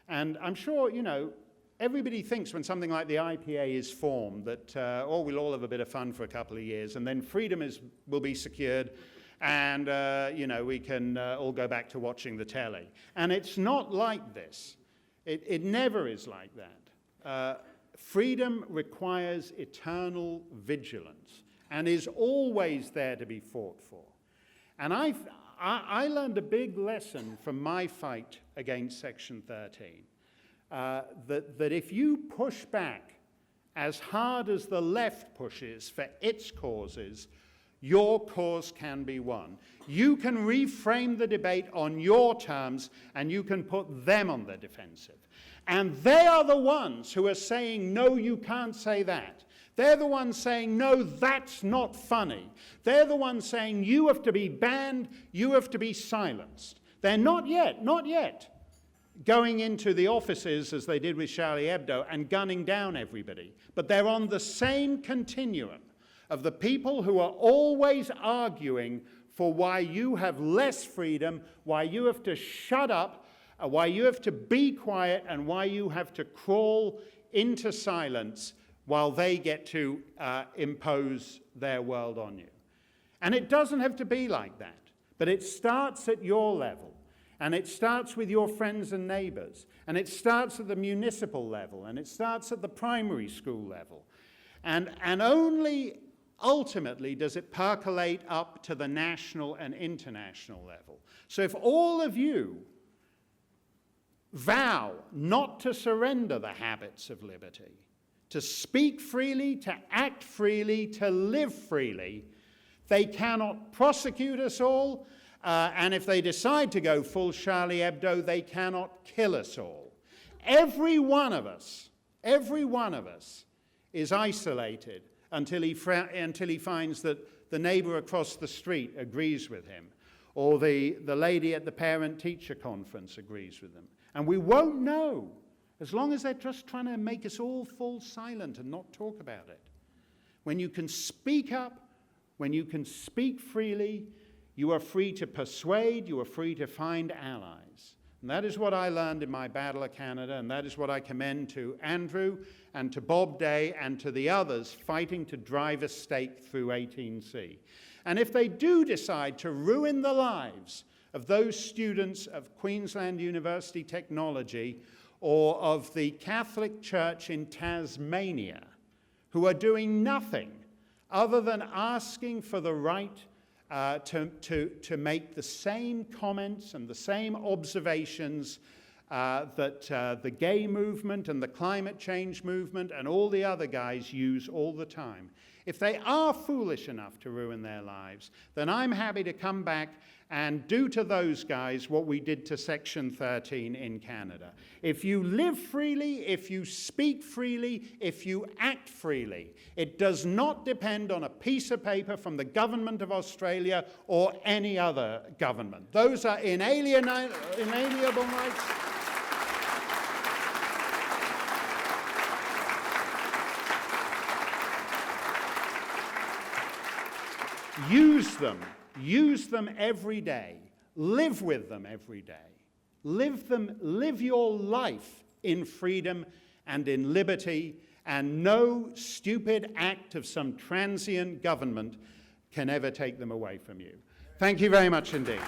And I'm sure, everybody thinks when something like the IPA is formed that, we'll all have a bit of fun for a couple of years, and then freedom will be secured, and, we can all go back to watching the telly. And it's not like this. It never is like that. Freedom requires eternal vigilance and is always there to be fought for. And I learned a big lesson from my fight against Section 13, that if you push back as hard as the left pushes for its causes, your cause can be won. You can reframe the debate on your terms, and you can put them on the defensive. And they are the ones who are saying, no, you can't say that. They're the ones saying, no, that's not funny. They're the ones saying, you have to be banned, you have to be silenced. They're not yet going into the offices as they did with Charlie Hebdo and gunning down everybody. But they're on the same continuum of the people who are always arguing for why you have less freedom, why you have to shut up, why you have to be quiet, and why you have to crawl into silence while they get to impose their world on you. And it doesn't have to be like that, but it starts at your level, and it starts with your friends and neighbors, and it starts at the municipal level, and it starts at the primary school level. And only ultimately does it percolate up to the national and international level. So if all of you vow not to surrender the habits of liberty, to speak freely, to act freely, to live freely, they cannot prosecute us all, and if they decide to go full Charlie Hebdo, they cannot kill us all. Every one of us is isolated until he finds that the neighbor across the street agrees with him, or the lady at the parent-teacher conference agrees with them. And we won't know, as long as they're just trying to make us all fall silent and not talk about it. When you can speak up, when you can speak freely, you are free to persuade, you are free to find allies. And that is what I learned in my Battle of Canada, and that is what I commend to Andrew and to Bob Day and to the others fighting to drive a stake through 18C. And if they do decide to ruin the lives of those students of Queensland University Technology or of the Catholic Church in Tasmania, who are doing nothing other than asking for the right to make the same comments and the same observations that the gay movement and the climate change movement and all the other guys use all the time. If they are foolish enough to ruin their lives, then I'm happy to come back and do to those guys what we did to Section 13 in Canada. If you live freely, if you speak freely, if you act freely, it does not depend on a piece of paper from the government of Australia or any other government. Those are inalienable rights. Use them every day. Live with them every day. Live your life in freedom and in liberty, and no stupid act of some transient government can ever take them away from you. Thank you very much indeed.